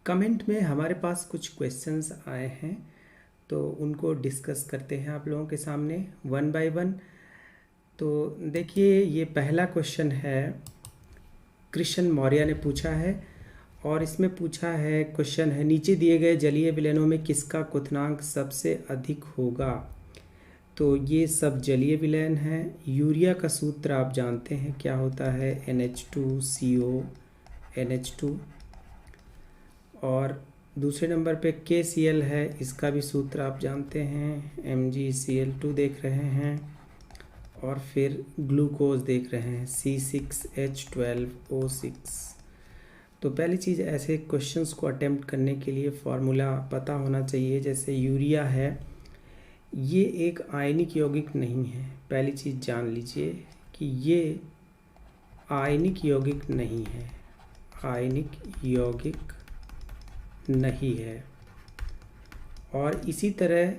Comment में हमारे पास कुछ क्वेश्चंस आए हैं, तो उनको डिस्कस करते हैं आप लोगों के सामने वन बाय वन। तो देखिए, ये पहला क्वेश्चन है, कृष्ण मौर्य ने पूछा है और इसमें पूछा है, क्वेश्चन है, नीचे दिए गए जलीय विलयनों में किसका क्वथनांक सबसे अधिक होगा। तो ये सब जलीय विलयन हैं। यूरिया का सूत्र आप जानते हैं क्या होता है, NH2CO NH2। और दूसरे नंबर पे KCl है, इसका भी सूत्र आप जानते हैं, MgCl2 देख रहे हैं। और फिर ग्लूकोज देख रहे हैं, C6H12O6। तो पहली चीज़, ऐसे क्वेश्चंस को अटेम्प्ट करने के लिए फार्मूला पता होना चाहिए। जैसे यूरिया है, ये एक आयनिक यौगिक नहीं है। पहली चीज़ जान लीजिए कि ये आयनिक यौगिक नहीं है, आयनिक यौगिक नहीं है। और इसी तरह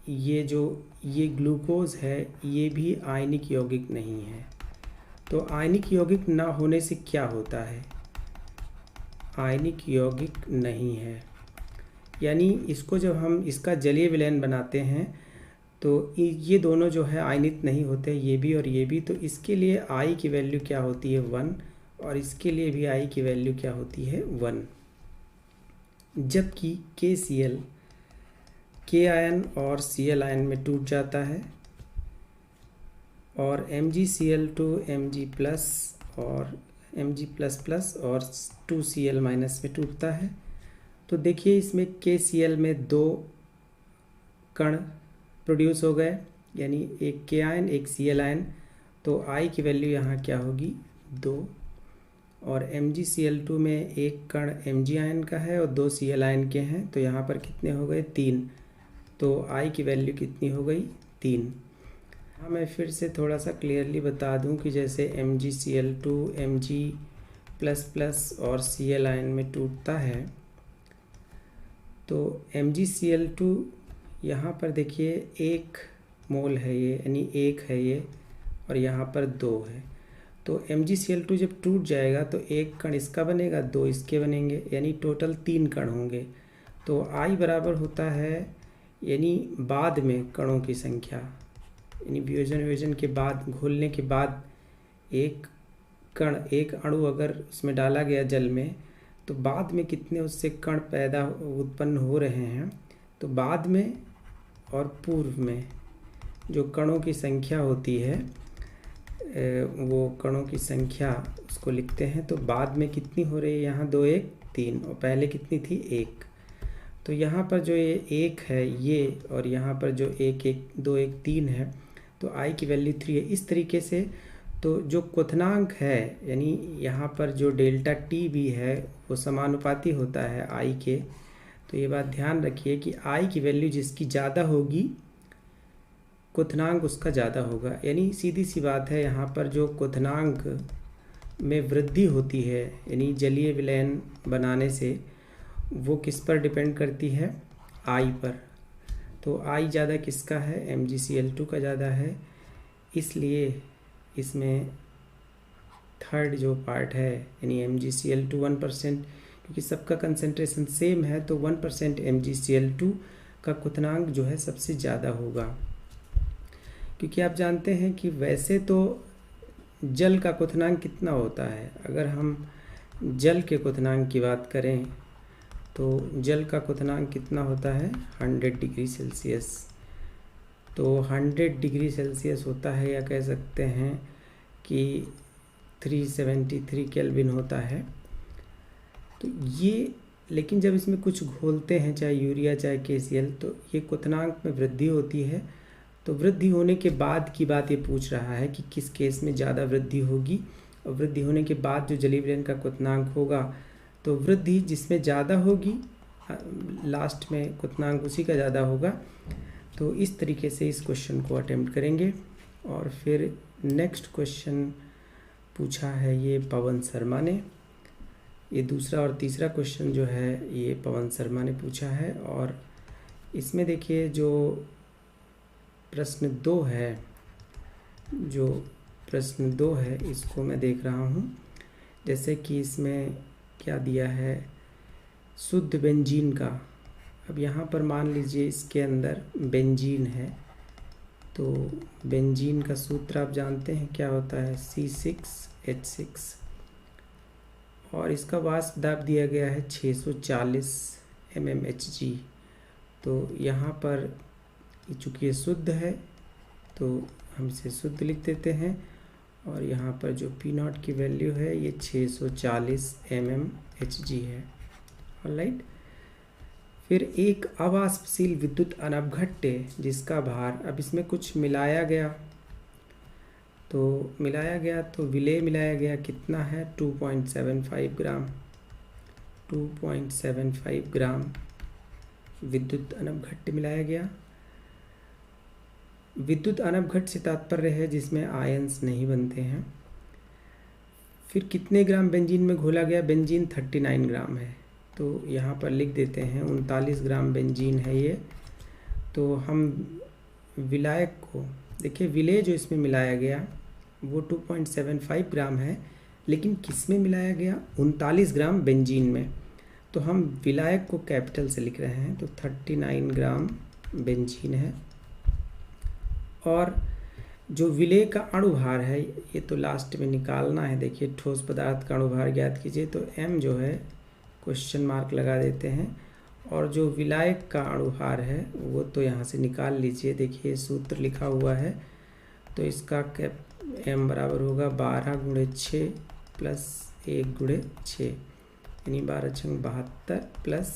ये ग्लूकोज है, ये भी आयनिक यौगिक नहीं है। तो आयनिक यौगिक ना होने से क्या होता है, आयनिक यौगिक नहीं है, यानी इसको जब हम इसका जलीय विलयन बनाते हैं तो ये दोनों जो है आयनित नहीं होते, ये भी और ये भी। तो इसके लिए I की वैल्यू क्या होती है, 1, और इसके लिए भी I की वैल्यू क्या होती है, 1। जबकि KCl K आयन और Cl आयन में टूट जाता है, और MgCl2 Mg प्लस और Mg प्लस प्लस और 2Cl माइनस में टूटता है। तो देखिए, इसमें KCl में 2 कण प्रोड्यूस हो गए, यानी एक K आयन एक Cl आयन। तो I की वैल्यू यहाँ क्या होगी, 2। और MgCl2 में एक कण Mg आयन का है और 2 Cl आयन के हैं, तो यहाँ पर कितने हो गए, 3। तो I की वैल्यू कितनी हो गई, 3। हाँ, मैं फिर से थोड़ा सा क्लियरली बता दूं कि जैसे MgCl2 Mg प्लस प्लस और Cl आयन में टूटता है, तो MgCl2 यहाँ पर देखिए 1 मोल है ये, यानी 1 है ये, और यहाँ पर 2 है। तो MgCl2 जब टूट जाएगा तो एक कण इसका बनेगा, 2 इसके बनेंगे, यानी टोटल 3 कण होंगे। तो I बराबर होता है, यानी बाद में कणों की संख्या, यानी वियोजन के बाद, घोलने के बाद एक कण, एक अणु अगर उसमें डाला गया जल में, तो बाद में कितने उससे कण पैदा उत्पन्न हो रहे हैं। तो बाद में और पूर्व में जो कणों की संख्या होती है, वो कणों की संख्या उसको लिखते हैं। तो बाद में कितनी हो रही है, यहाँ 2 1 3, और पहले कितनी थी, 1। तो यहाँ पर जो ये 1 है ये, और यहाँ पर जो 1 1 2 1 3 है, तो I की वैल्यू 3 है। इस तरीके से तो जो क्वथनांक है, यानी यहाँ पर जो डेल्टा T भी है, वो समानुपाती होता है I के। तो ये बात ध्यान रखिए कि I की वैल्यू जिसकी ज़्यादा होगी, क्वथनांक उसका ज़्यादा होगा। यानी सीधी सी बात है, यहाँ पर जो क्वथनांक में वृद्धि होती है, यानी जलीय विलयन बनाने से, वो किस पर डिपेंड करती है, I पर। तो I ज़्यादा किसका है, MgCl2 का ज़्यादा है। इसलिए इसमें थर्ड जो पार्ट है, यानी MgCl2 1%, क्योंकि सबका कंसंट्रेशन सेम है, तो 1% MgCl2 का क्वथनांक जो है सबसे ज़्यादा होगा। क्योंकि आप जानते हैं कि वैसे तो जल का क्वथनांक कितना होता है, अगर हम जल के क्वथनांक की बात करें तो जल का क्वथनांक कितना होता है, 100 डिग्री सेल्सियस। तो 100 डिग्री सेल्सियस होता है, या कह सकते हैं कि 373 केल्विन होता है। तो ये, लेकिन जब इसमें कुछ घोलते हैं, चाहे यूरिया चाहे KCl, तो ये क्वथनांक में वृद्धि होती है। तो वृद्धि होने के बाद की बात ये पूछ रहा है कि किस केस में ज़्यादा वृद्धि होगी, और वृद्धि होने के बाद जो जलीय विलयन का क्वथनांक होगा, तो वृद्धि जिसमें ज़्यादा होगी, लास्ट में क्वथनांक उसी का ज़्यादा होगा। तो इस तरीके से इस क्वेश्चन को अटेम्प्ट करेंगे। और फिर नेक्स्ट क्वेश्चन पूछा है ये पवन शर्मा ने। ये दूसरा और तीसरा क्वेश्चन जो है ये पवन शर्मा ने पूछा है। और इसमें देखिए, जो प्रश्न 2 है, जो प्रश्न 2 है, इसको मैं देख रहा हूँ। जैसे कि इसमें क्या दिया है, शुद्ध बेंजीन का, अब यहाँ पर मान लीजिए इसके अंदर बेंजीन है, तो बेंजीन का सूत्र आप जानते हैं क्या होता है, C6H6, और इसका वाष्प दाब दिया गया है 640 mmHg। तो यहाँ पर चूँकि ये शुद्ध है तो हम इसे शुद्ध लिख देते हैं, और यहाँ पर जो P0 की वैल्यू है ये 640 mmHg है। ऑलराइट, फिर एक अवाष्पशील विद्युत अनवघट्य जिसका भार, अब इसमें कुछ मिलाया गया तो विलेय मिलाया गया, कितना है 2.75 ग्राम, 2.75 ग्राम विद्युत अनवघट्य मिलाया गया। विद्युत अनवघट्य से तात्पर्य है जिसमें आयंस नहीं बनते हैं। फिर कितने ग्राम बेंजीन में घोला गया, बेंजीन 39 ग्राम है, तो यहाँ पर लिख देते हैं 39 ग्राम बेंजीन है ये। तो हम विलायक को देखिए, विलेय जो इसमें मिलाया गया वो 2.75 ग्राम है, लेकिन किस में मिलाया गया, 39 ग्राम बेंजीन में। तो हम विलायक को कैपिटल से लिख रहे हैं, तो 39 ग्राम बेंजीन है। और जो विलेय का अणुभार है ये तो लास्ट में निकालना है। देखिए, ठोस पदार्थ का अणुभार ज्ञात कीजिए, तो m जो है क्वेश्चन मार्क लगा देते हैं, और जो विलायक का अणुभार है वो तो यहाँ से निकाल लीजिए। देखिए सूत्र लिखा हुआ है, तो इसका m बराबर होगा 12 गुणे 6 प्लस 1 गुणे 6, यानी 12 छंग 72 प्लस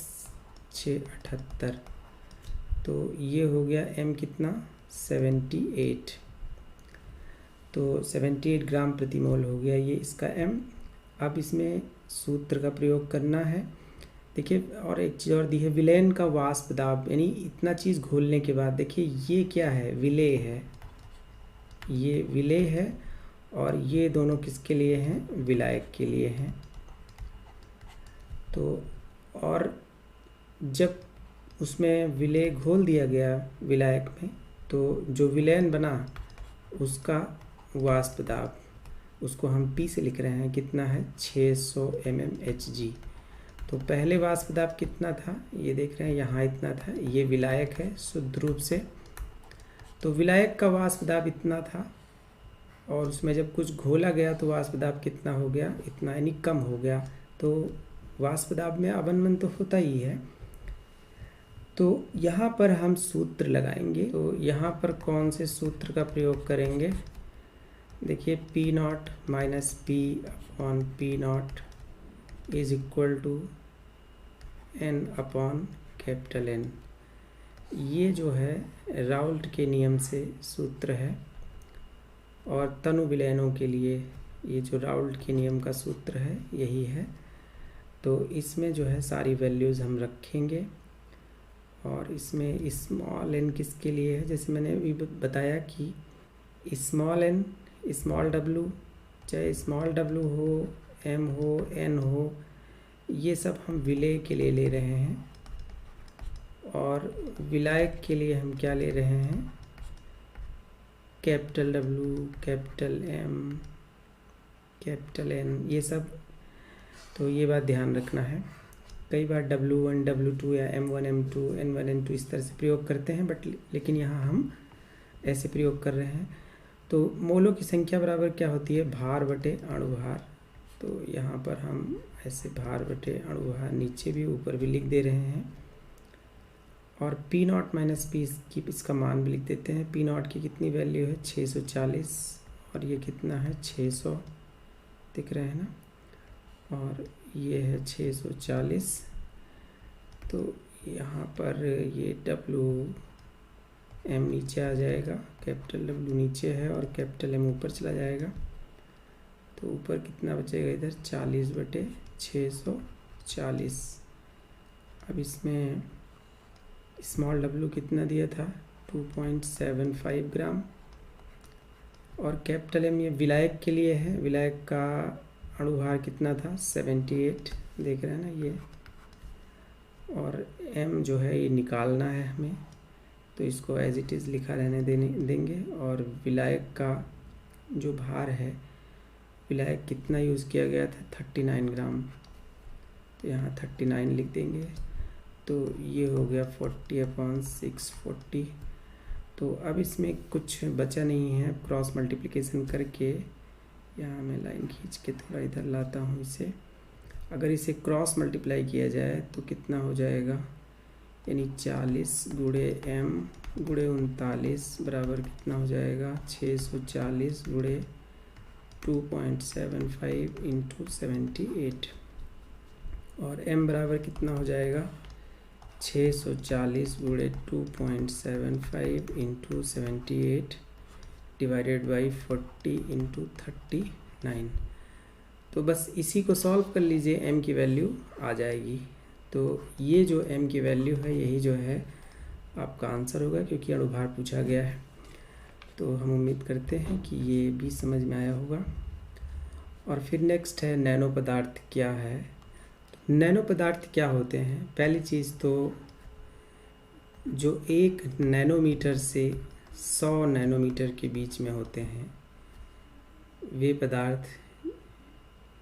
6 78। तो ये हो गया m कितना 78, तो 78 ग्राम प्रति मोल हो गया ये इसका m। अब इसमें सूत्र का प्रयोग करना है। देखिए, और एक चीज़ और दी है, विलयन का वाष्प दाब, यानी इतना चीज़ घोलने के बाद देखिए ये क्या है, विलेय है, ये विलेय है, और ये दोनों किसके लिए हैं, विलायक के लिए हैं। तो और जब उसमें विलेय घोल दिया गया विलायक में, तो जो विलयन बना उसका वाष्प दाब, उसको हम P से लिख रहे हैं, कितना है 600 mmHg। तो पहले वाष्प दाब कितना था, ये देख रहे हैं यहाँ इतना था, ये विलायक है शुद्ध रूप से, तो विलायक का वाष्प दाब इतना था, और उसमें जब कुछ घोला गया तो वाष्प दाब कितना हो गया, इतना, यानी कम हो गया। तो वाष्प दाब में अवनमन तो होता ही है। तो यहाँ पर हम सूत्र लगाएंगे, तो यहाँ पर कौन से सूत्र का प्रयोग करेंगे, देखिए P0 minus P upon P0 is equal to N upon capital N। ये जो है राउल्ट के नियम से सूत्र है, और तनु विलयनों के लिए ये जो राउल्ट के नियम का सूत्र है यही है। तो इसमें जो है सारी वैल्यूज़ हम रखेंगे, और इसमें स्मॉल n किसके लिए है, जैसे मैंने अभी बताया कि स्मॉल n, स्मॉल w, चाहे स्मॉल w हो, m हो, n हो, ये सब हम विलेय के लिए ले रहे हैं। और विलायक के लिए हम क्या ले रहे हैं, capital W, capital M, capital N, ये सब। तो ये बात ध्यान रखना है, कई बार W1, W2 या M1, M2, N1, N2 इस तरह से प्रयोग करते हैं, लेकिन यहाँ हम ऐसे प्रयोग कर रहे हैं। तो मोलों की संख्या बराबर क्या होती है, भार बटे अणुभार। तो यहाँ पर हम ऐसे भार बटे अणुभार नीचे भी ऊपर भी लिख दे रहे हैं, और P0 माइनस P की इसका मान भी लिख देते हैं। P0 की कितनी वैल्यू है 640, और ये कितना है 600, दिख रहे हैं ना, और ये है 640। तो यहाँ पर ये M नीचे आ जाएगा, कैपिटल W नीचे है और कैपिटल M ऊपर चला जाएगा। तो ऊपर कितना बचेगा इधर 40 बटे 640। अब इसमें स्मॉल w कितना दिया था 2.75 ग्राम, और कैपिटल M ये विलायक के लिए है, विलायक का अणुभार कितना था 78, देख रहे हैं ना ये, और M जो है ये निकालना है हमें, तो इसको एज इट इज़ लिखा रहने देंगे। और विलायक का जो भार है, विलायक कितना यूज़ किया गया था 39 ग्राम, तो यहाँ 39 लिख देंगे। तो ये हो गया 40/640। तो अब इसमें कुछ बचा नहीं है, क्रॉस मल्टीप्लिकेशन करके यहाँ मैं लाइन खींच के थोड़ा इधर लाता हूँ इसे। अगर इसे क्रॉस मल्टीप्लाई किया जाए तो कितना हो जाएगा, यानी 40 गुणे m गुणे 39 बराबर कितना हो जाएगा, 640 गुणे 2.75 इंटू 78, और m बराबर कितना हो जाएगा, 640 गुणे 2.75 इंटू 78 डिवाइडेड बाई 40 इंटू 39। तो बस इसी को सॉल्व कर लीजिए, m की वैल्यू आ जाएगी। तो ये जो m की वैल्यू है यही जो है आपका आंसर होगा, क्योंकि अणुभार पूछा गया है। तो हम उम्मीद करते हैं कि ये भी समझ में आया होगा। और फिर नेक्स्ट है नैनो पदार्थ क्या है। नैनो पदार्थ क्या होते हैं, पहली चीज़ तो जो 1 नैनोमीटर से 100 नैनोमीटर के बीच में होते हैं वे पदार्थ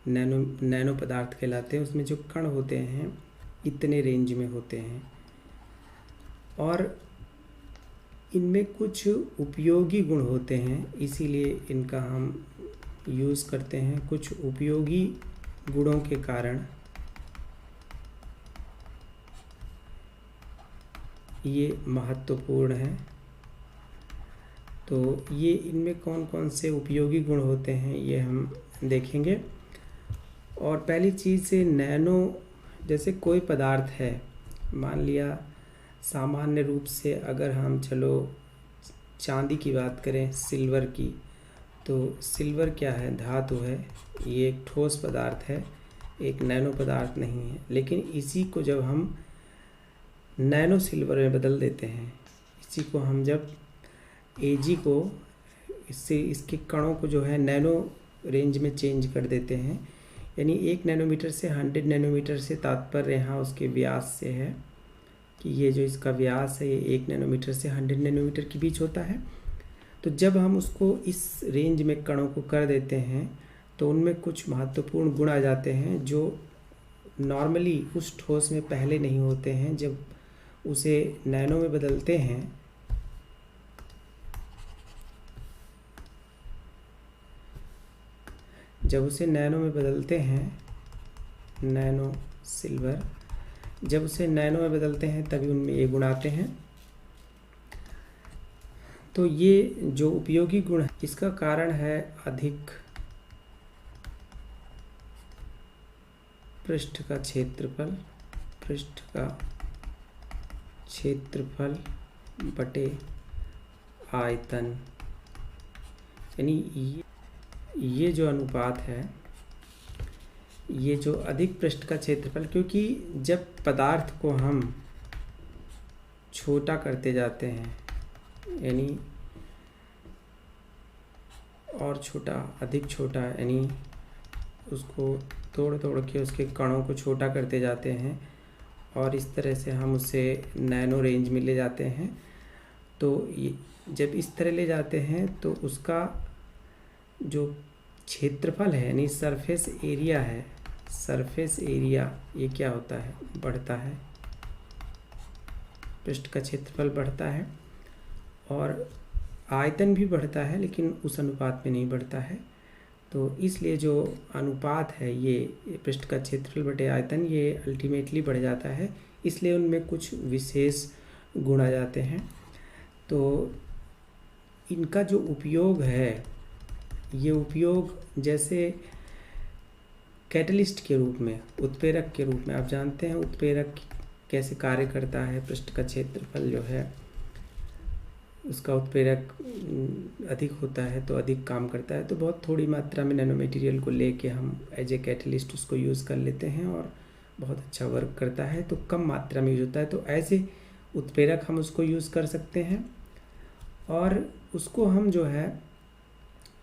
नैनो पदार्थ कहलाते हैं। उसमें जो कण होते हैं इतने रेंज में होते हैं, और इनमें कुछ उपयोगी गुण होते हैं, इसीलिए इनका हम यूज़ करते हैं। कुछ उपयोगी गुणों के कारण ये महत्वपूर्ण है। तो ये इनमें कौन कौन से उपयोगी गुण होते हैं ये हम देखेंगे। और पहली चीज़ से नैनो, जैसे कोई पदार्थ है, मान लिया सामान्य रूप से अगर हम चलो चांदी की बात करें, सिल्वर की, तो सिल्वर क्या है, धातु है, ये एक ठोस पदार्थ है, एक नैनो पदार्थ नहीं है। लेकिन इसी को जब हम नैनो सिल्वर में बदल देते हैं, इसी को हम जब Ag को इससे इसके कणों को जो है नैनो रेंज में चेंज कर देते हैं, यानी 1 नैनोमीटर से 100 नैनोमीटर से तात्पर्य यहाँ उसके व्यास से है कि ये जो इसका व्यास है ये 1 नैनोमीटर से 100 नैनोमीटर के बीच होता है। तो जब हम उसको इस रेंज में कणों को कर देते हैं तो उनमें कुछ महत्वपूर्ण गुण आ जाते हैं जो नॉर्मली उस ठोस में पहले नहीं होते हैं। जब उसे नैनो में बदलते हैं नैनो सिल्वर, जब उसे नैनो में बदलते हैं तभी उनमें ये गुण आते हैं। तो ये जो उपयोगी गुण है इसका कारण है अधिक पृष्ठ का क्षेत्रफल बटे आयतन, यानी ये जो अनुपात है, ये जो अधिक पृष्ठ का क्षेत्रफल, क्योंकि जब पदार्थ को हम छोटा करते जाते हैं, यानी और छोटा, अधिक छोटा, यानी उसको तोड़ के उसके कणों को छोटा करते जाते हैं और इस तरह से हम उसे नैनो रेंज में ले जाते हैं। तो जब इस तरह ले जाते हैं तो उसका जो क्षेत्रफल है, यानी सरफेस एरिया है, सरफेस एरिया ये क्या होता है, बढ़ता है, पृष्ठ का क्षेत्रफल बढ़ता है और आयतन भी बढ़ता है, लेकिन उस अनुपात में नहीं बढ़ता है। तो इसलिए जो अनुपात है ये पृष्ठ का क्षेत्रफल बटे आयतन, ये अल्टीमेटली बढ़ जाता है, इसलिए उनमें कुछ विशेष गुण आ जाते हैं। तो इनका जो उपयोग है, ये उपयोग जैसे कैटलिस्ट के रूप में, उत्प्रेरक के रूप में, आप जानते हैं उत्प्रेरक कैसे कार्य करता है। पृष्ठ का क्षेत्रफल जो है उसका उत्प्रेरक अधिक होता है तो अधिक काम करता है, तो बहुत थोड़ी मात्रा में नैनो मटेरियल को लेके हम एज ए कैटलिस्ट उसको यूज़ कर लेते हैं और बहुत अच्छा वर्क करता है। तो कम मात्रा में यूज होता है, तो ऐसे उत्प्रेरक हम उसको यूज़ कर सकते हैं और उसको हम जो है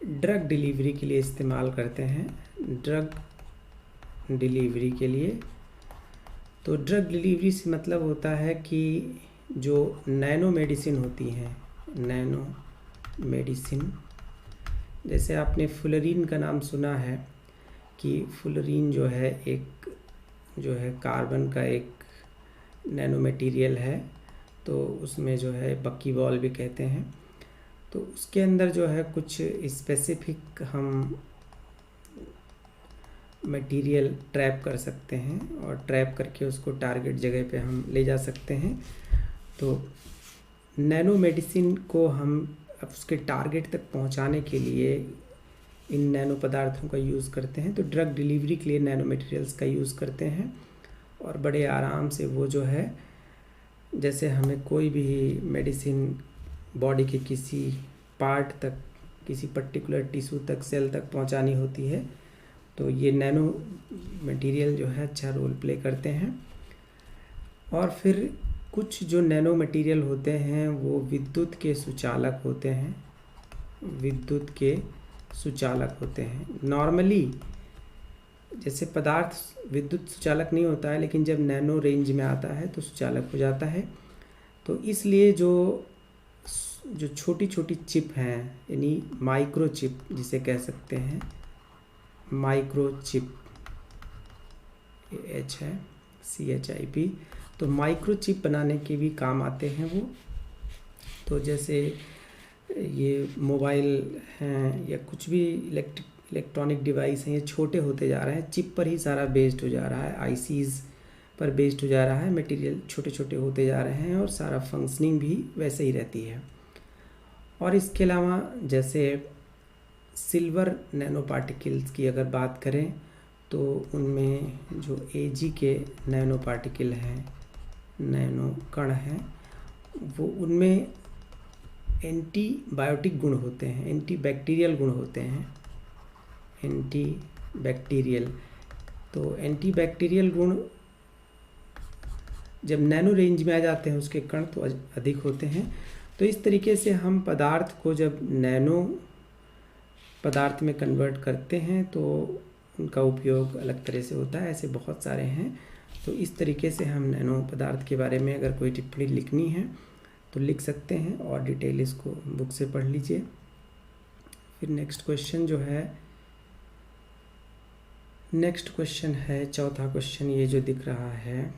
ड्रग डिलीवरी के लिए इस्तेमाल करते हैं। ड्रग डिलीवरी के लिए, तो ड्रग डिलीवरी से मतलब होता है कि जो नैनो मेडिसिन होती हैं, नैनो मेडिसिन, जैसे आपने फुलरीन का नाम सुना है कि फुलरीन जो है एक जो है कार्बन का एक नैनो मटेरियल है, तो उसमें जो है बकीबॉल भी कहते हैं। तो उसके अंदर जो है कुछ स्पेसिफिक हम मटेरियल ट्रैप कर सकते हैं और ट्रैप करके उसको टारगेट जगह पे हम ले जा सकते हैं। तो नैनो मेडिसिन को हम अब उसके टारगेट तक पहुंचाने के लिए इन नैनो पदार्थों का यूज़ करते हैं। तो ड्रग डिलीवरी के लिए नैनो मटेरियल्स का यूज़ करते हैं और बड़े आराम से वो जो है, जैसे हमें कोई भी मेडिसिन बॉडी के किसी पार्ट तक, किसी पर्टिकुलर टिश्यू तक, सेल तक पहुंचानी होती है, तो ये नैनो मटेरियल जो है अच्छा रोल प्ले करते हैं। और फिर कुछ जो नैनो मटेरियल होते हैं वो विद्युत के सुचालक होते हैं, विद्युत के सुचालक होते हैं। नॉर्मली जैसे पदार्थ विद्युत सुचालक नहीं होता है, लेकिन जब नैनो रेंज में आता है तो सुचालक हो जाता है। तो इसलिए जो छोटी छोटी चिप हैं, यानी माइक्रो चिप जिसे कह सकते हैं, माइक्रो चिप, एच है CHIP, तो माइक्रो चिप बनाने के भी काम आते हैं वो। तो जैसे ये मोबाइल हैं या कुछ भी इलेक्ट्रॉनिक डिवाइस हैं, ये छोटे होते जा रहे हैं, चिप पर ही सारा बेस्ड हो जा रहा है, ICs पर बेस्ड हो जा रहा है, मटेरियल छोटे छोटे होते जा रहे हैं और सारा फंक्शनिंग भी वैसे ही रहती है। और इसके अलावा जैसे सिल्वर नैनो पार्टिकल्स की अगर बात करें तो उनमें जो Ag के नैनो पार्टिकल हैं, नैनो कण हैं, वो उनमें एंटीबायोटिक गुण होते हैं, एंटीबैक्टीरियल गुण होते हैं, एंटीबैक्टीरियल। तो एंटीबैक्टीरियल गुण जब नैनो रेंज में आ जाते हैं उसके कण तो अधिक होते हैं। तो इस तरीके से हम पदार्थ को जब नैनो पदार्थ में कन्वर्ट करते हैं तो उनका उपयोग अलग तरह से होता है। ऐसे बहुत सारे हैं। तो इस तरीके से हम नैनो पदार्थ के बारे में अगर कोई टिप्पणी लिखनी है तो लिख सकते हैं और डिटेल इसको बुक से पढ़ लीजिए। फिर नेक्स्ट क्वेश्चन है चौथा क्वेश्चन, ये जो दिख रहा है,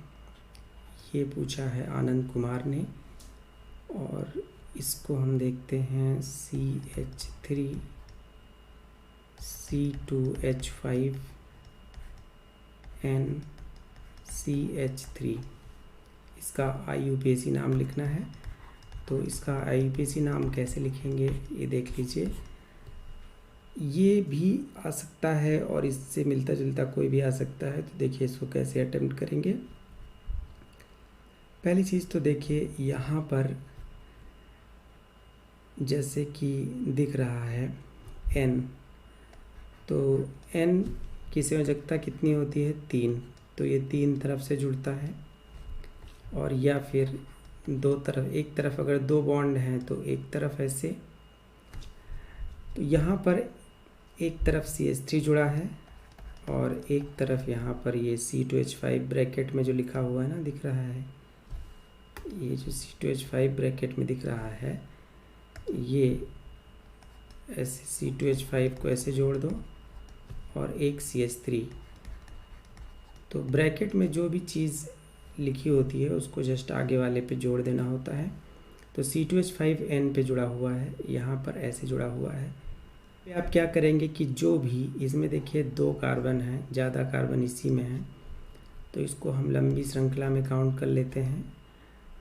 ये पूछा है आनंद कुमार ने और इसको हम देखते हैं CH3 C2H5 NCH3। इसका IUPAC नाम लिखना है। तो इसका IUPAC नाम कैसे लिखेंगे ये देख लीजिए। ये भी आ सकता है और इससे मिलता जुलता कोई भी आ सकता है। तो देखिए इसको कैसे अटेम्प्ट करेंगे। पहली चीज़ तो देखिए यहाँ पर जैसे कि दिख रहा है N, तो N की संयोजकता कितनी होती है? 3। तो ये 3 तरफ से जुड़ता है और या फिर दो तरफ, एक तरफ अगर 2 बॉन्ड हैं तो एक तरफ ऐसे। तो यहाँ पर एक तरफ CH3 जुड़ा है और एक तरफ यहाँ पर ये C2H5 ब्रैकेट में जो लिखा हुआ है ना, दिख रहा है, ये जो C2H5 ब्रैकेट में दिख रहा है, ये ऐसे C2H5 को ऐसे जोड़ दो और एक CH3। तो ब्रैकेट में जो भी चीज़ लिखी होती है उसको जस्ट आगे वाले पे जोड़ देना होता है। तो C2H5 N पे जुड़ा हुआ है, यहाँ पर ऐसे जुड़ा हुआ है। आप क्या करेंगे कि जो भी इसमें देखिए 2 कार्बन हैं, ज़्यादा कार्बन इसी में है, तो इसको हम लंबी श्रृंखला में काउंट कर लेते हैं।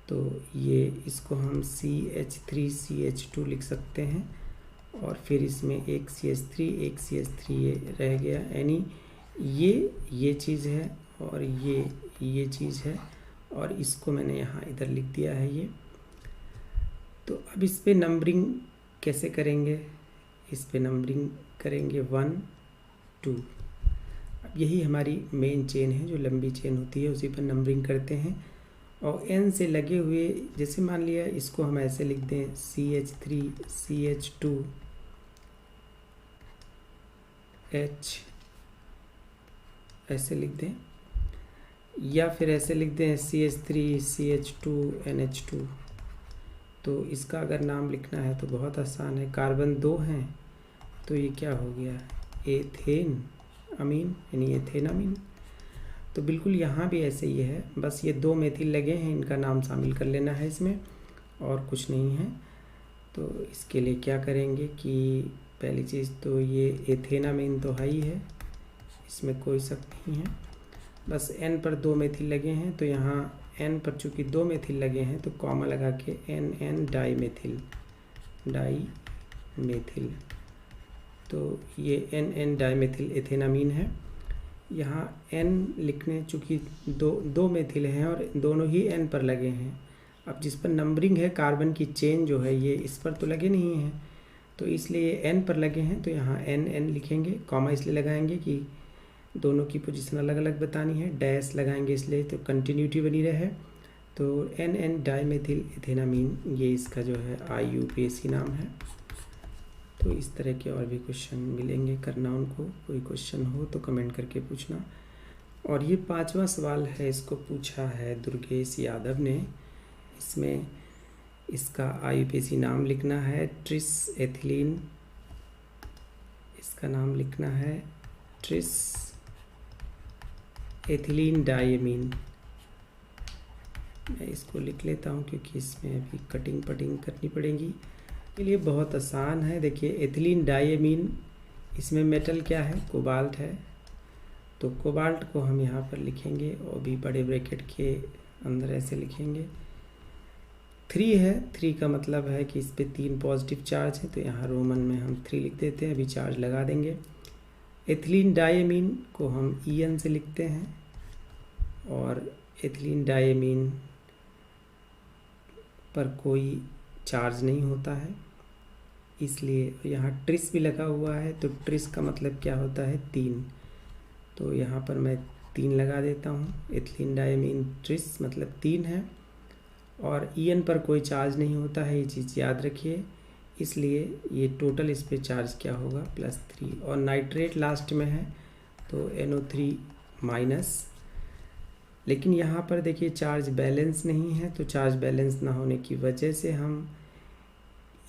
तो ये इसको हम CH3CH2 लिख सकते हैं और फिर इसमें एक CH3 ये रह गया, यानी ये चीज़ है और ये चीज़ है और इसको मैंने यहाँ इधर लिख दिया है ये। तो अब इस पे नंबरिंग कैसे करेंगे? इस पे नंबरिंग करेंगे 1 2। अब यही हमारी मेन चेन है, जो लंबी चेन होती है, उसी पर नंबरिंग करते हैं। और N से लगे हुए, जैसे मान लिया इसको हम ऐसे लिख दें CH3 CH2 H, ऐसे लिख दें, या फिर ऐसे लिख दें CH3 CH2 NH2। तो इसका अगर नाम लिखना है तो बहुत आसान है। कार्बन 2 हैं तो ये क्या हो गया? एथेन अमीन, यानी एथेन अमीन। तो बिल्कुल यहाँ भी ऐसे ही है, बस ये 2 मेथिल लगे हैं, इनका नाम शामिल कर लेना है इसमें, और कुछ नहीं है। तो इसके लिए क्या करेंगे कि पहली चीज़ तो ये एथेनामीन तो है ही है, इसमें कोई शक नहीं है। बस N पर 2 मेथिल लगे हैं, तो यहाँ N पर चूँकि 2 मेथिल लगे हैं तो कॉमा लगा के NN डाई मेथिल, तो ये NN डाई मेथिल एथेनामीन है। यहाँ N लिखने चूँकि दो मेथिल हैं और दोनों ही N पर लगे हैं। अब जिस पर नंबरिंग है कार्बन की चेन जो है ये इस पर तो लगे नहीं हैं, तो इसलिए N पर लगे हैं, तो यहाँ NN लिखेंगे। कॉमा इसलिए लगाएंगे कि दोनों की पोजीशन अलग अलग बतानी है, डैश लगाएंगे इसलिए तो कंटिन्यूटी बनी रहे। तो NN डाईमेथिल एथेनामीन ये इसका जो है IUPAC नाम है। तो इस तरह के और भी क्वेश्चन मिलेंगे, करना उनको। कोई क्वेश्चन हो तो कमेंट करके पूछना। और ये 5वां सवाल है, इसको पूछा है दुर्गेश यादव ने। इसमें इसका IUPAC नाम लिखना है ट्रिस एथिलीन, इसका नाम लिखना है ट्रिस एथिलीन डायमीन। मैं इसको लिख लेता हूँ क्योंकि इसमें अभी कटिंग करनी पड़ेगी। के लिए बहुत आसान है। देखिए एथिलीन डायमीन, इसमें मेटल क्या है, कोबाल्ट है, तो कोबाल्ट को हम यहाँ पर लिखेंगे और भी बड़े ब्रैकेट के अंदर ऐसे लिखेंगे। 3 है, 3 का मतलब है कि इस पे 3 पॉजिटिव चार्ज है, तो यहाँ रोमन में हम 3 लिख देते हैं, अभी चार्ज लगा देंगे। एथिलीन डायमीन को हम EN से लिखते हैं, और एथिलीन डायमीन पर कोई चार्ज नहीं होता है, इसलिए यहाँ ट्रिस भी लगा हुआ है, तो ट्रिस का मतलब क्या होता है 3, तो यहाँ पर मैं 3 लगा देता हूँ। एथिलीन डायमीन ट्रिस मतलब 3 है, और EN पर कोई चार्ज नहीं होता है, ये चीज़ याद रखिए, इसलिए ये टोटल इस पे चार्ज क्या होगा +3। और नाइट्रेट लास्ट में है तो NO3-, लेकिन यहाँ पर देखिए चार्ज बैलेंस नहीं है, तो चार्ज बैलेंस ना होने की वजह से हम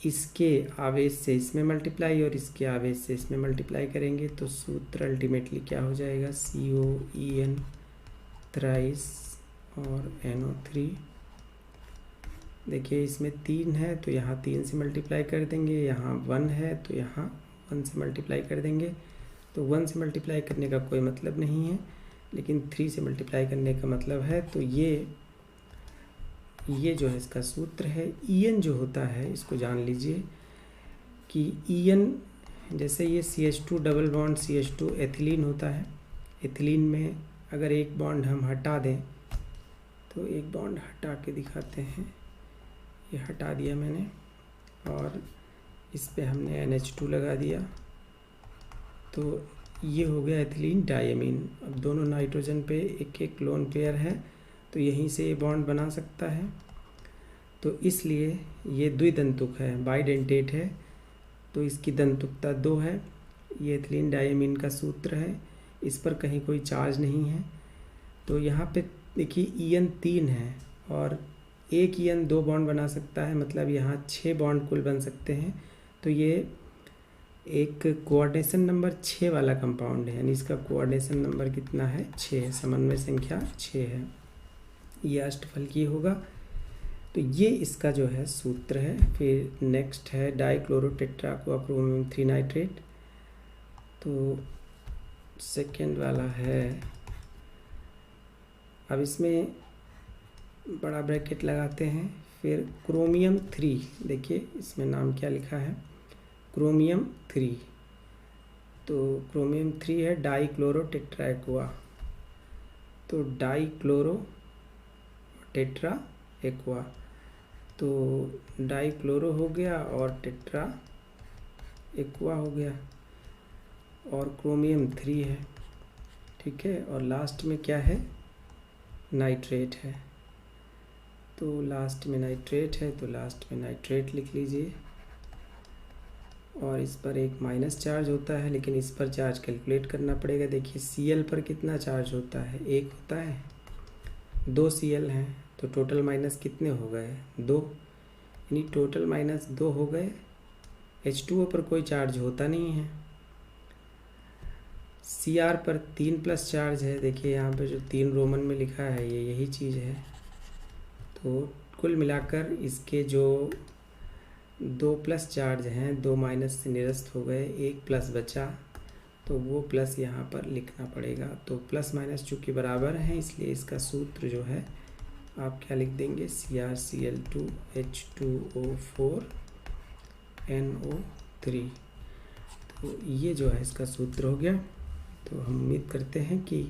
इसके आवेश से इसमें मल्टीप्लाई और इसके आवेश से इसमें मल्टीप्लाई करेंगे, तो सूत्र अल्टीमेटली क्या हो जाएगा COEN थ्राइस और NO3। देखिए इसमें 3 है तो यहाँ 3 से मल्टीप्लाई कर देंगे, यहाँ 1 है तो यहाँ 1 से मल्टीप्लाई कर देंगे। तो 1 से मल्टीप्लाई करने का कोई मतलब नहीं है, लेकिन 3 से मल्टीप्लाई करने का मतलब है। तो ये जो है इसका सूत्र है। EN जो होता है इसको जान लीजिए कि EN जैसे ये CH2 double bond CH2 ethylene होता है, एथिलीन में अगर एक बॉन्ड हम हटा दें, तो एक बॉन्ड हटा के दिखाते हैं, ये हटा दिया मैंने और इस पे हमने NH2 लगा दिया, तो ये हो गया एथिलीन डायमीन। अब दोनों नाइट्रोजन पे एक एक लोन पेयर है, तो यहीं से ये बॉन्ड बना सकता है, तो इसलिए ये द्विदंतुक है, बाइडेंटेट है, तो इसकी दंतुकता 2 है। ये एथिलीन डायमीन का सूत्र है, इस पर कहीं कोई चार्ज नहीं है, तो यहाँ पे देखिए EN 3 है और एक EN 2 बॉन्ड बना सकता है, मतलब यहाँ 6 बॉन्ड कुल बन सकते हैं। तो ये एक कोऑर्डिनेशन नंबर 6 वाला कंपाउंड है, यानी इसका कोऑर्डिनेशन नंबर कितना है 6, समन्वय संख्या 6 है, ये अष्टफलकीय होगा। तो ये इसका जो है सूत्र है। फिर नेक्स्ट है डाइक्लोरोटेट्राकोक्रोमियम 3 नाइट्रेट, तो सेकेंड वाला है। अब इसमें बड़ा ब्रैकेट लगाते हैं, फिर क्रोमियम 3, देखिए इसमें नाम क्या लिखा है क्रोमियम 3, तो क्रोमियम 3 है डाइक्लोरो टेट्रा एक्वा, तो डाइक्लोरो टेट्रा एक्वा, तो डाइक्लोरो हो गया और टेट्रा एक्वा हो गया, और क्रोमियम 3 है, ठीक है। और लास्ट में क्या है नाइट्रेट है, तो लास्ट में नाइट्रेट है, तो लास्ट में नाइट्रेट लिख लीजिए। और इस पर एक माइनस चार्ज होता है, लेकिन इस पर चार्ज कैलकुलेट करना पड़ेगा। देखिए Cl पर कितना चार्ज होता है, 1 होता है, 2 Cl हैं, तो टोटल माइनस कितने हो गए 2, यानी टोटल -2 हो गए। H2O पर कोई चार्ज होता नहीं है, Cr पर 3 प्लस चार्ज है। देखिए यहाँ पे जो 3 रोमन में लिखा है ये यही चीज़ है। तो कुल मिलाकर इसके जो 2 प्लस चार्ज हैं 2 माइनस से निरस्त हो गए, 1 प्लस बचा, तो वो प्लस यहाँ पर लिखना पड़ेगा। तो प्लस माइनस चूँकि बराबर हैं इसलिए इसका सूत्र जो है आप क्या लिख देंगे, CrCl2H2O4NO3। तो ये जो है इसका सूत्र हो गया। तो हम उम्मीद करते हैं कि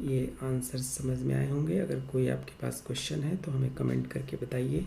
ये आंसर समझ में आए होंगे। अगर कोई आपके पास क्वेश्चन है तो हमें कमेंट करके बताइए।